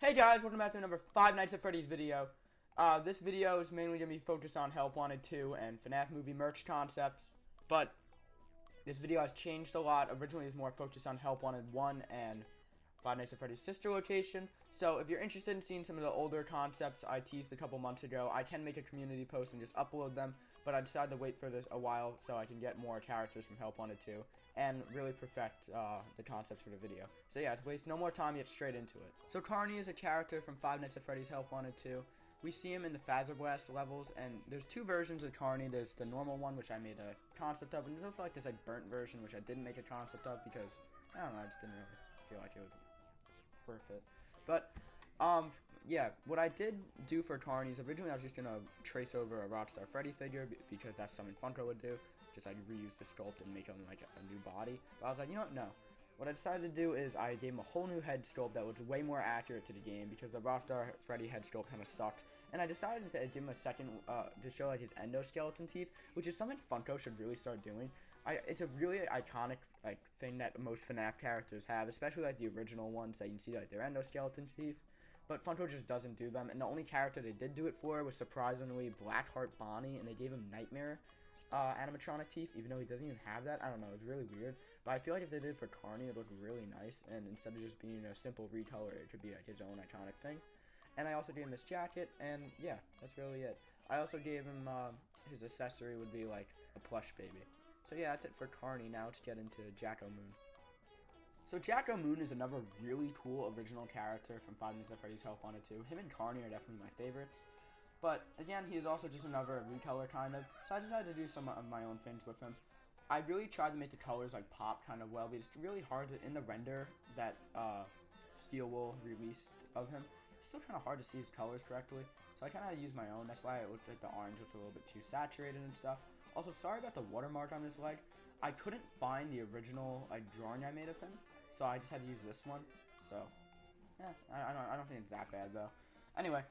Hey guys, welcome back to another Five Nights at Freddy's video. This video is mainly going to be focused on Help Wanted 2 and FNAF movie merch concepts, but this video has changed a lot. Originally it was more focused on Help Wanted 1 and Five Nights at Freddy's sister location. So if you're interested in seeing some of the older concepts I teased a couple months ago, I can make a community post and just upload them, but I decided to wait for this a while so I can get more characters from Help Wanted 2 and really perfect the concepts for the video. So yeah, to waste no more time, get straight into it. So Carney is a character from Five Nights at Freddy's Help Wanted 2. We see him in the Blast levels, and there's two versions of Carney. There's the normal one, which I made a concept of, and there's also like this burnt version, which I didn't make a concept of because, I don't know, I just didn't really feel like it was worth it. But yeah, what I did do for Carney is originally I was just gonna trace over a Rockstar Freddy figure because that's something Funko would do, just like reuse the sculpt and make him like a new body. But I was like, you know what, no. What I decided to do is I gave him a whole new head sculpt that was way more accurate to the game because the Rockstar Freddy head sculpt kind of sucked. And I decided to give him a second to show like his endoskeleton teeth, which is something Funko should really start doing. It's a really iconic thing that most FNAF characters have, especially like the original ones that you can see like their endoskeleton teeth. But Funko just doesn't do them, and the only character they did do it for was surprisingly Blackheart Bonnie, and they gave him Nightmare animatronic teeth, even though he doesn't even have that. I don't know, it's really weird. But I feel like if they did it for Carney, it would look really nice, and instead of just being a simple recolor, it could be like his own iconic thing. And I also gave him this jacket, and yeah, that's really it. I also gave him his accessory would be like a plush baby. So yeah, that's it for Carney. Now let's get into Jack-O-Moon. So Jack-O-Moon is another really cool original character from Five Nights at Freddy's Help Wanted 2. Him and Carney are definitely my favorites. But again, he is also just another recolor kind of. So I decided to do some of my own things with him. I really tried to make the colors like pop kind of well, but it's really hard to, in the render that Steel Wool released of him, it's still kind of hard to see his colors correctly. So I kind of used my own. That's why it looked like the orange was a little bit too saturated and stuff. Also, sorry about the watermark on his leg. I couldn't find the original drawing I made of him, so I just had to use this one. So, yeah, I don't think it's that bad though. Anyway,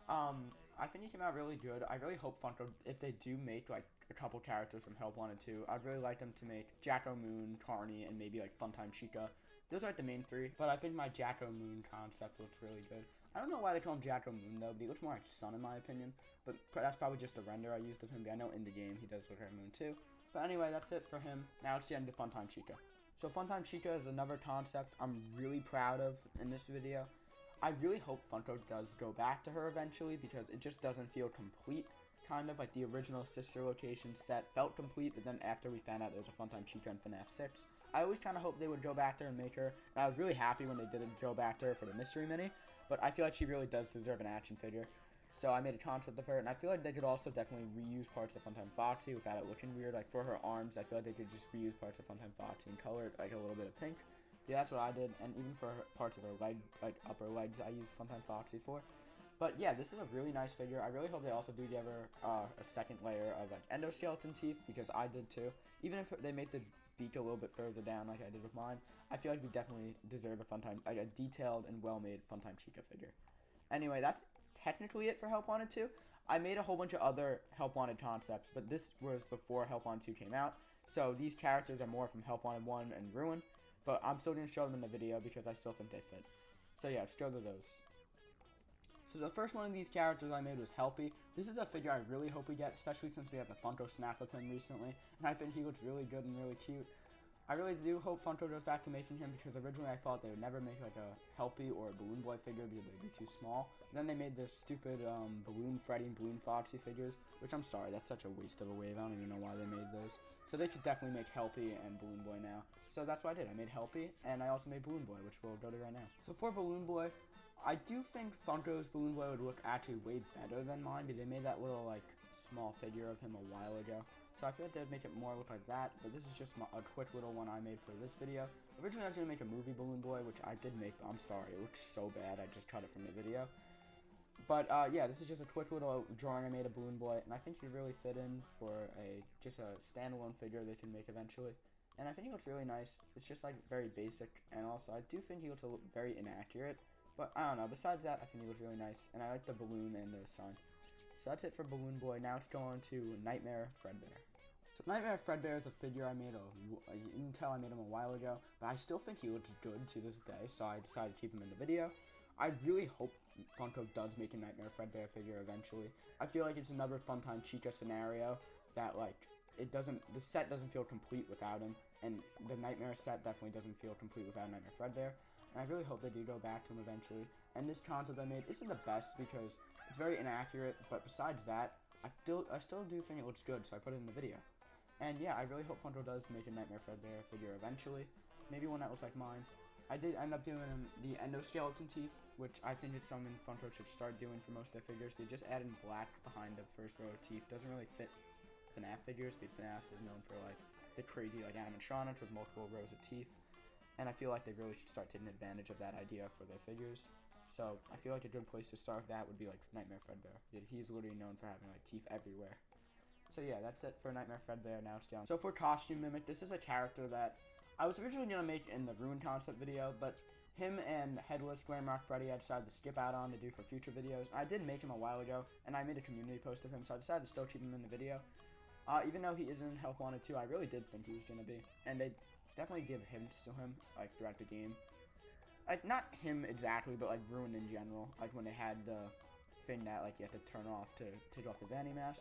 I think he came out really good. I really hope Funko, if they do make like a couple characters from Help Wanted 2, I'd really like them to make Jack-O-Moon, Carney, and maybe like Funtime Chica. Those are like the main three, but I think my Jack-O-Moon concept looks really good. I don't know why they call him Jack-O-Moon though, but he looks more like Sun in my opinion. But that's probably just the render I used of him, but I know in the game he does look like Moon too. But anyway, that's it for him. Now let's get into Funtime Chica. So Funtime Chica is another concept I'm really proud of in this video. I really hope Funko does go back to her eventually because it just doesn't feel complete. Kind of like the original sister location set felt complete, but then after we found out there was a Funtime Chica in FNAF 6, I always kind of hoped they would go back to her and make her, and I was really happy when they didn't go back to her for the mystery mini, but I feel like she really does deserve an action figure. So I made a concept of her, and I feel like they could also definitely reuse parts of Funtime Foxy without it looking weird. Like for her arms, I feel like they could just reuse parts of Funtime Foxy and color it like a little bit of pink. Yeah, that's what I did, and even for her, parts of her leg, like upper legs, I used Funtime Foxy for. But yeah, this is a really nice figure. I really hope they also do give her a second layer of like endoskeleton teeth, because I did too. Even if they make the beak a little bit further down like I did with mine, I feel like we definitely deserve a detailed and well-made Funtime Chica figure. Anyway, that's technically it for Help Wanted 2. I made a whole bunch of other Help Wanted concepts, but this was before Help Wanted 2 came out. So these characters are more from Help Wanted 1 and Ruin, but I'm still going to show them in the video because I still think they fit. So yeah, let's go to those. So the first one of these characters I made was Helpy. This is a figure I really hope we get, especially since we have the Funko snap of him recently, and I think he looks really good and really cute. I really do hope Funko goes back to making him because originally I thought they would never make like a Helpy or a Balloon Boy figure because they'd be too small. Then they made this stupid Balloon Freddy and Balloon Foxy figures, which I'm sorry, that's such a waste of a wave. I don't even know why they made those. So they could definitely make Helpy and Balloon Boy now. So that's what I did. I made Helpy, and I also made Balloon Boy, which we'll go to right now. So for Balloon Boy, I do think Funko's Balloon Boy would look actually way better than mine because they made that little like small figure of him a while ago. So I feel like they'd make it more look like that, but this is just a quick little one I made for this video. Originally I was going to make a movie Balloon Boy, which I did make, but I'm sorry, it looks so bad, I just cut it from the video. But yeah, this is just a quick little drawing I made of Balloon Boy, and I think he'd really fit in for just a standalone figure they can make eventually. And I think he looks really nice. It's just like very basic, and also I do think he looks very inaccurate. But I don't know, besides that, I think he looks really nice, and I like the balloon and the sun. So that's it for Balloon Boy. Now let's go on to Nightmare Fredbear. So Nightmare Fredbear is a figure I made you can tell I made him a while ago, but I still think he looks good to this day, so I decided to keep him in the video. I really hope Funko does make a Nightmare Fredbear figure eventually. I feel like it's another Funtime Chica scenario that, like, the set doesn't feel complete without him, and the Nightmare set definitely doesn't feel complete without Nightmare Fredbear, and I really hope they do go back to him eventually. And this concept I made isn't the best because it's very inaccurate, but besides that, I still do think it looks good, so I put it in the video. And yeah, I really hope Funko does make a Nightmare Fredbear figure eventually, maybe one that looks like mine. I did end up doing the endoskeleton teeth, which I think is something Funko should start doing for most of their figures. They just added black behind the first row of teeth. Doesn't really fit FNAF figures, but FNAF is known for like the crazy like animatronics with multiple rows of teeth. And I feel like they really should start taking advantage of that idea for their figures. So I feel like a good place to start with that would be like Nightmare Fredbear. He's literally known for having like teeth everywhere. So yeah, that's it for Nightmare Fredbear. Now it's down. So for Costume Mimic, this is a character that I was originally going to make in the Ruin concept video, but him and Headless Glamrock Freddy I decided to skip out on to do for future videos. I did make him a while ago, and I made a community post of him, so I decided to still keep him in the video. Even though he isn't in Help Wanted 2, I really did think he was going to be. And they definitely give hints to him, like, throughout the game. Like, not him exactly, but, like, Ruin in general. Like, when they had the thing that, like, you have to turn off to take off the Vanny mask.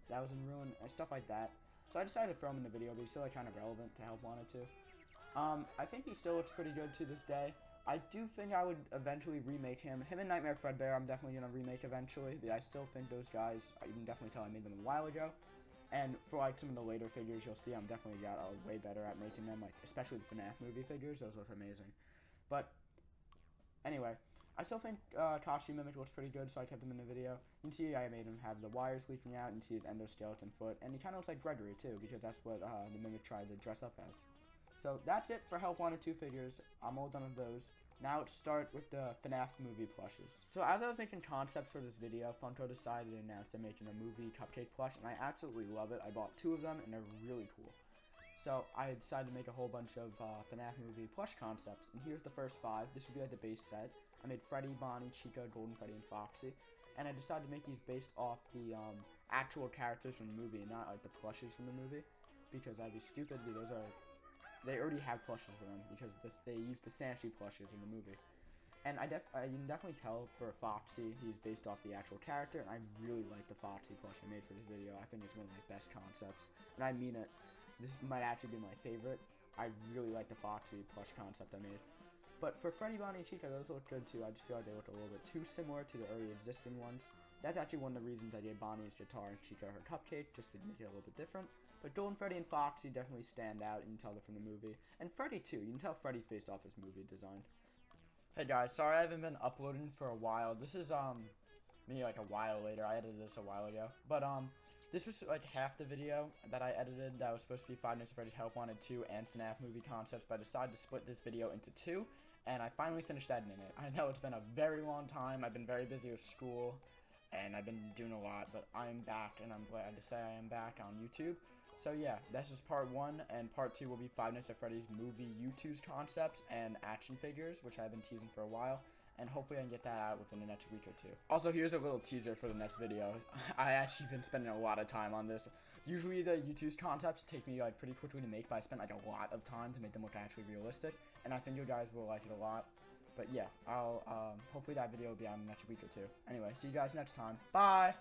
That was in Ruin, and stuff like that. So I decided to throw him in the video, but he's still, like, kind of relevant to Help Wanted 2. I think he still looks pretty good to this day. I do think I would eventually remake him. Him and Nightmare Fredbear I'm definitely going to remake eventually. But I still think those guys, you can definitely tell I made them a while ago. And for like some of the later figures, you'll see I'm definitely got way better at making them. Like, especially the FNAF movie figures, those look amazing. But anyway, I still think Costume Mimic looks pretty good, so I kept him in the video. You can see I made him have the wires leaking out, and you see his endoskeleton foot. And he kind of looks like Gregory too, because that's what the Mimic tried to dress up as. So that's it for Help Wanted 2 figures. I'm all done with those. Now let's start with the FNAF movie plushes. So as I was making concepts for this video, Funko decided to announce they're making a movie cupcake plush, and I absolutely love it. I bought 2 of them, and they're really cool. So I decided to make a whole bunch of FNAF movie plush concepts, and here's the first 5. This would be like the base set. I made Freddy, Bonnie, Chica, Golden Freddy, and Foxy. And I decided to make these based off the actual characters from the movie, not like the plushes from the movie, because I'd be stupid, because they already have plushes for them, because they used the Sanshi plushes in the movie. And you can definitely tell for Foxy, he's based off the actual character, and I really like the Foxy plush I made for this video. I think it's one of my best concepts, and I mean it. This might actually be my favorite. I really like the Foxy plush concept I made. But for Freddy, Bonnie, and Chica, those look good too. I just feel like they look a little bit too similar to the already existing ones. That's actually one of the reasons I gave Bonnie's guitar and Chica her cupcake, just to make it a little bit different. But Golden Freddy and Foxy definitely stand out, you can tell they're from the movie. And Freddy too, you can tell Freddy's based off his movie design. Hey guys, sorry I haven't been uploading for a while. This is maybe like a while later. I edited this a while ago. But this was like half the video that I edited that was supposed to be 5 Nights at Freddy's Help Wanted 2 and FNAF movie concepts, but I decided to split this video into 2, and I finally finished editing it. I know it's been a very long time. I've been very busy with school, and I've been doing a lot, but I'm back, and I'm glad to say I am back on YouTube. So yeah, that's just part 1, and part 2 will be 5 Nights at Freddy's movie U2's concepts and action figures, which I've been teasing for a while, and hopefully I can get that out within the next week or 2. Also, here's a little teaser for the next video. I actually been spending a lot of time on this. Usually the U2's concepts take me like pretty quickly to make, but I spent like a lot of time to make them look actually realistic, and I think you guys will like it a lot. But yeah, I'll hopefully that video will be out in the next week or 2. Anyway, see you guys next time. Bye!